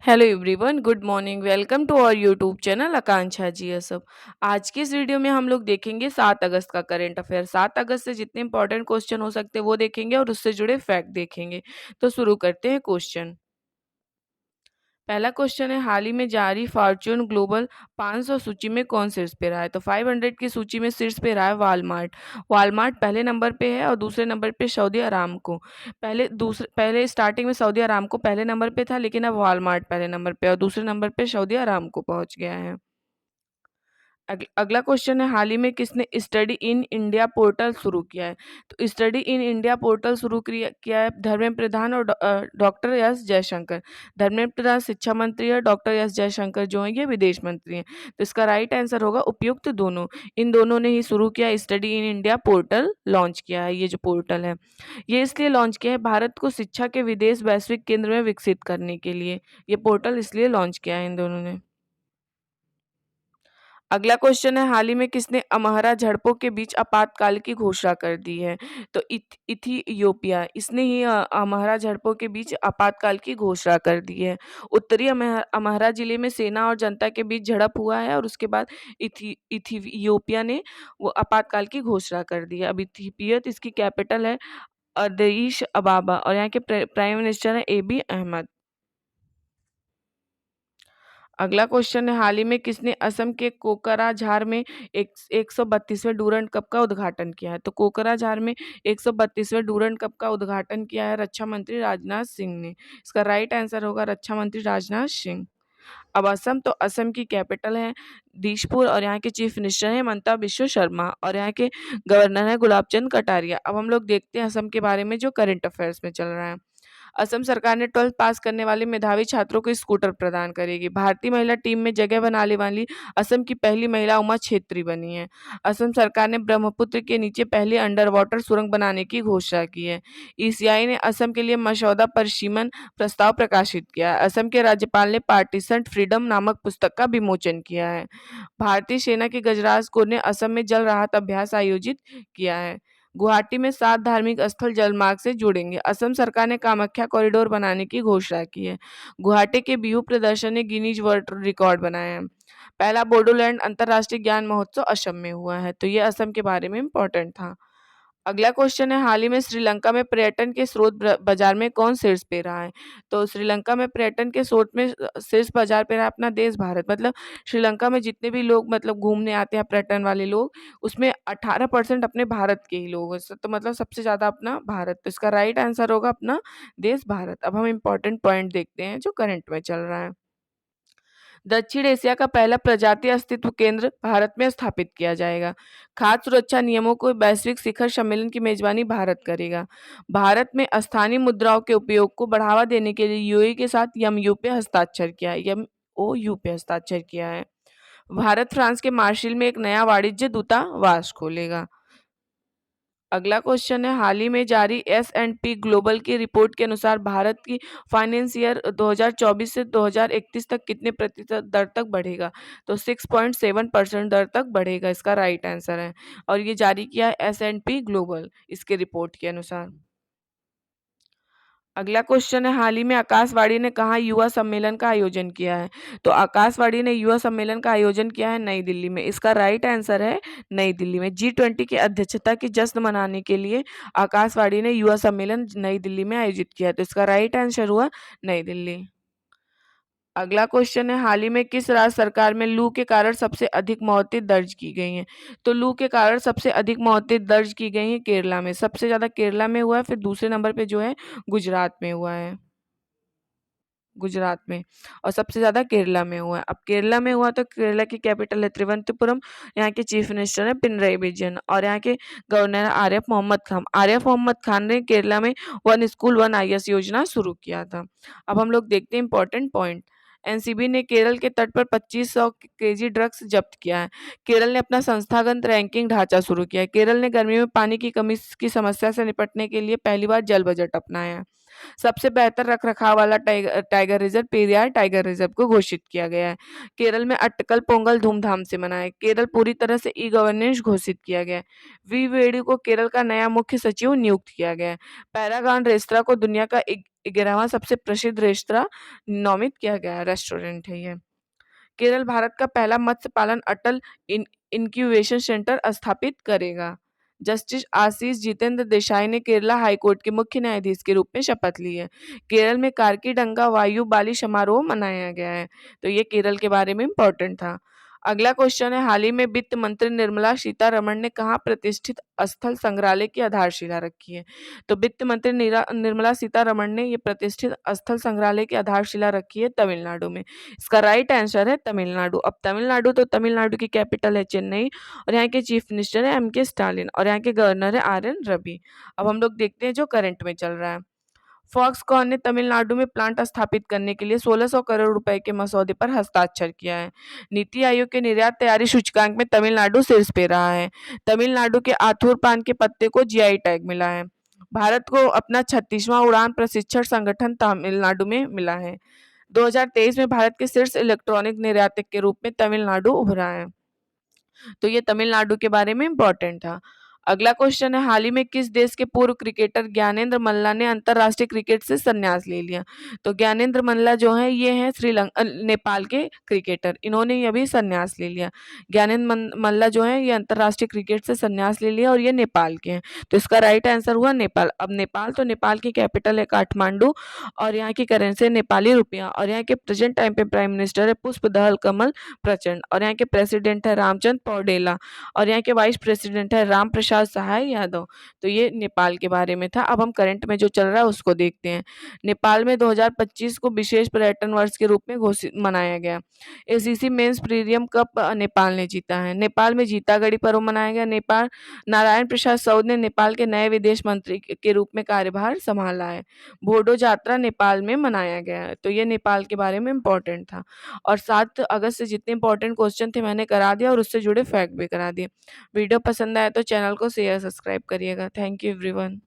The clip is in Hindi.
Hello everyone, good morning. Welcome to our YouTube channel Akanksha GSF. आज की इस वीडियो में हम लोग देखेंगे 7 अगस्त का करंट अफेयर। 7 अगस्त से जितने इंपॉर्टेंट क्वेश्चन हो सकते हैं वो देखेंगे और उससे जुड़े फैक्ट देखेंगे। तो शुरू करते हैं क्वेश्चन। पहला क्वेश्चन है, हाल ही में जारी फॉर्च्यून ग्लोबल 500 सूची में कौन शीर्ष पे रहा है? तो 500 की सूची में शीर्ष पे रहा है वालमार्ट। वालमार्ट पहले नंबर पे है और दूसरे नंबर पे सऊदी अरामको। पहले स्टार्टिंग में सऊदी अरामको पहले नंबर पे था, लेकिन अब वालमार्ट पहले नंबर पे और दूसरे नंबर पे सऊदी अरामको पहुंच गया है। अगला क्वेश्चन है, हाल ही में किसने स्टडी इन इंडिया पोर्टल शुरू किया है? तो स्टडी इन इंडिया पोर्टल शुरू किया है धर्मेंद्र प्रधान और डॉक्टर एस जयशंकर। धर्मेंद्र प्रधान शिक्षा मंत्री है, डॉक्टर एस जयशंकर जो है ये विदेश मंत्री हैं। तो इसका राइट आंसर होगा उपयुक्त दोनों। इन दोनों ने ही शुरू किया, study in India portal launch किया है। ये जो पोर्टल है ये इसलिए लॉन्च किया है भारत को शिक्षा के विदेश वैश्विक केंद्र में विकसित करने के लिए। ये पोर्टल इसलिए लॉन्च किया है इन दोनों ने। अगला क्वेश्चन है, हाल ही में किसने अमहरा झड़पों के बीच आपातकाल की घोषणा कर दी है? तो इथियोपिया इसने ही अमहरा झड़पों के बीच आपातकाल की घोषणा कर दी है। उत्तरी अमहरा जिले में सेना और जनता के बीच झड़प हुआ है और उसके बाद इथियोपिया ने वो आपातकाल की घोषणा कर दी है। अब इथियोपिया इसकी कैपिटल है अदीस अबाबा और यहाँ के प्राइम मिनिस्टर है एबी अहमद। अगला क्वेश्चन है, हाल ही में किसने असम के कोकराझार में एक 132वें डूरंड कप का उद्घाटन किया है? तो कोकराझार में 132वें डूरंड कप का उद्घाटन किया है रक्षा मंत्री राजनाथ सिंह ने। इसका राइट आंसर होगा रक्षा मंत्री राजनाथ सिंह। अब असम, तो असम की कैपिटल है दिसपुर और यहाँ के चीफ मिनिस्टर हैं हिमंता बिश्व शर्मा और यहाँ के गवर्नर हैं गुलाब चंद कटारिया। अब हम लोग देखते हैं असम के बारे में जो करंट अफेयर्स में चल रहा है। असम सरकार ने 12th पास करने वाले मेधावी छात्रों को स्कूटर प्रदान करेगी। भारतीय महिला टीम में जगह बनाने वाली असम की पहली महिला उमा छेत्री बनी है। असम सरकार ने ब्रह्मपुत्र के नीचे पहली अंडर वाटर सुरंग बनाने की घोषणा की है। ईसीआई ने असम के लिए मसौदा परिसीमन प्रस्ताव प्रकाशित किया है। असम के राज्यपाल ने पार्टीशन फ्रीडम नामक पुस्तक का विमोचन किया है। भारतीय सेना के गजराज कोर ने असम में जल राहत अभ्यास आयोजित किया है। गुवाहाटी में 7 धार्मिक स्थल जलमार्ग से जुड़ेंगे। असम सरकार ने कामाख्या कॉरिडोर बनाने की घोषणा की है। गुवाहाटी के बिहू प्रदर्शन ने गिनीज वर्ल्ड रिकॉर्ड बनाया है। पहला बोडोलैंड अंतर्राष्ट्रीय ज्ञान महोत्सव असम में हुआ है। तो ये असम के बारे में इम्पोर्टेंट था। अगला क्वेश्चन है, हाल ही में श्रीलंका में पर्यटन के स्रोत बाजार में कौन शीर्ष पे रहा है? तो श्रीलंका में पर्यटन के स्रोत में शीर्ष बाजार पे रहा है अपना देश भारत। मतलब श्रीलंका में जितने भी लोग मतलब घूमने आते हैं पर्यटन वाले लोग, उसमें 18% अपने भारत के ही लोग हैं। तो मतलब सबसे ज्यादा अपना भारत। तो इसका राइट आंसर होगा अपना देश भारत। अब हम इम्पोर्टेंट पॉइंट देखते हैं जो करंट में चल रहा है। दक्षिण एशिया का पहला प्रजाति अस्तित्व केंद्र भारत में स्थापित किया जाएगा। खाद्य सुरक्षा नियमों को वैश्विक शिखर सम्मेलन की मेजबानी भारत करेगा। भारत में स्थानीय मुद्राओं के उपयोग को बढ़ावा देने के लिए यूएई के साथ एमयू पे हस्ताक्षर किया है। एमओयू पे हस्ताक्षर किया है। भारत फ्रांस के मार्शिल में एक नया वाणिज्य दूतावास खोलेगा। अगला क्वेश्चन है, हाल ही में जारी एस&पी ग्लोबल की रिपोर्ट के अनुसार भारत की फाइनेंस ईयर 2024 से 2031 तक कितने प्रतिशत दर तक बढ़ेगा? तो 6.7% दर तक बढ़ेगा। इसका राइट आंसर है और ये जारी किया है एस&पी ग्लोबल इसके रिपोर्ट के अनुसार। अगला क्वेश्चन है, हाल ही में आकाशवाणी ने कहाँ युवा सम्मेलन का आयोजन किया है? तो आकाशवाणी ने युवा सम्मेलन का आयोजन किया है नई दिल्ली में। इसका राइट आंसर है नई दिल्ली में। G20 की अध्यक्षता की जश्न मनाने के लिए आकाशवाणी ने युवा सम्मेलन नई दिल्ली में आयोजित किया। तो इसका राइट आंसर हुआ नई दिल्ली। अगला क्वेश्चन है, हाल ही में किस राज्य सरकार में लू के कारण सबसे अधिक मौतें दर्ज की गई हैं? तो लू के कारण सबसे अधिक मौतें दर्ज की गई हैं केरला में। सबसे ज्यादा केरला में हुआ है, फिर दूसरे नंबर पे जो है गुजरात में हुआ है। गुजरात में और सबसे ज्यादा केरला में हुआ है। अब केरला में हुआ तो केरला की कैपिटल है तिरुवनंतपुरम। यहाँ के चीफ मिनिस्टर है पिनरई विजयन और यहाँ के गवर्नर आरिफ मोहम्मद खान। आरिफ मोहम्मद खान ने केरला में वन स्कूल वन आईएएस योजना शुरू किया था। अब हम लोग देखते हैं इंपॉर्टेंट पॉइंट। एनसीबी ने केरल के तट पर 2500 केजी ड्रग्स जब्त किया है। केरल ने अपना संस्थागत रैंकिंग ढांचा शुरू किया है। केरल ने गर्मियों में पानी की कमी की समस्या से निपटने के लिए पहली बार जल बजट अपनाया है। सबसे बेहतर रखरखाव वाला tiger reserve Periyar tiger reserve को घोषित किया गया है। केरल में अटकल पोंगल धूमधाम से मनाए। केरल पूरी तरह से ई गवर्नेंस घोषित किया गया है। वी वेणु को केरल का नया मुख्य सचिव नियुक्त किया गया है। पैरागॉन रेस्तरां को दुनिया का 11वां सबसे प्रसिद्ध रेस्तरां नामित किया गया है, रेस्टोरेंट है ये। केरल भारत का पहला मत्स्य पालन अटल इंक्यूबेशन सेंटर स्थापित करेगा। जस्टिस आशीष जितेंद्र देसाई ने केरला हाईकोर्ट के मुख्य न्यायाधीश के रूप में शपथ ली है। केरल में कार्कीडंगा वायु बाली समारोह मनाया गया है। तो ये केरल के बारे में इम्पोर्टेंट था। अगला क्वेश्चन है, हाल ही में वित्त मंत्री निर्मला सीतारमण ने कहाँ प्रतिष्ठित स्थल संग्रहालय की आधारशिला रखी है? तो वित्त मंत्री निर्मला सीतारमण ने ये प्रतिष्ठित स्थल संग्रहालय की आधारशिला रखी है तमिलनाडु में। इसका राइट आंसर है तमिलनाडु। अब तमिलनाडु, तो तमिलनाडु की कैपिटल है चेन्नई और यहाँ के चीफ मिनिस्टर है एम के स्टालिन और यहाँ के गवर्नर है आर एन रवि। अब हम लोग देखते हैं जो करंट में चल रहा है। फॉक्सकॉन ने तमिलनाडु में प्लांट स्थापित करने के लिए 1600 करोड़ रुपए के मसौदे पर हस्ताक्षर किया है। नीति आयोग के निर्यात तैयारी सूचकांक में तमिलनाडु शीर्ष पे रहा है। तमिलनाडु के आथूर पान के पत्ते को जीआई टैग मिला है। भारत को अपना 36वां उड़ान प्रशिक्षण संगठन तमिलनाडु में मिला है। 2023 में भारत के शीर्ष इलेक्ट्रॉनिक निर्यातक के रूप में तमिलनाडु उभरा है। तो ये तमिलनाडु के बारे में इम्पोर्टेंट था। अगला क्वेश्चन है, हाल ही में किस देश के पूर्व क्रिकेटर ज्ञानेंद्र मल्ला ने अंतरराष्ट्रीय क्रिकेट से संन्यास ले लिया? तो ज्ञानेंद्र मल्ला जो है ये है नेपाल के क्रिकेटर, इन्होंने अभी संन्यास ले लिया। ज्ञानेंद्र मल्ला जो है ये अंतरराष्ट्रीय क्रिकेट से संन्यास ले लिया और ये नेपाल के हैं। तो इसका राइट आंसर हुआ नेपाल। अब नेपाल, तो नेपाल की कैपिटल है काठमांडू और यहाँ की करेंसी है नेपाली रुपया और यहाँ के प्रेजेंट टाइम पे प्राइम मिनिस्टर है पुष्प दहल कमल प्रचंड और यहाँ के प्रेसिडेंट है रामचंद्र पौडेला और यहाँ के वाइस प्रेसिडेंट है राम प्रसाद सहाय यादव। तो ये नेपाल के बारे में था। अब हम करंट में जो चल रहा है उसको देखते हैं। नेपाल में 2025 को विशेष पर्यटन वर्ष के रूप में घोषित मनाया गया। ACC men's premium cup Nepal ने जीता है। नेपाल में जीतागढ़ी पर्व मनाया गया। नेपाल नारायण प्रसाद सौद ने नेपाल के नए विदेश मंत्री के रूप में कार्यभार संभाला है। बोडो यात्रा नेपाल में मनाया गया है। तो ये नेपाल के बारे में इम्पोर्टेंट था। और 7 अगस्त से जितने इंपॉर्टेंट क्वेश्चन थे मैंने करा दिया और उससे जुड़े फैक्ट भी करा दिए। वीडियो पसंद आया तो चैनल को शेयर सब्सक्राइब करिएगा। Thank you everyone.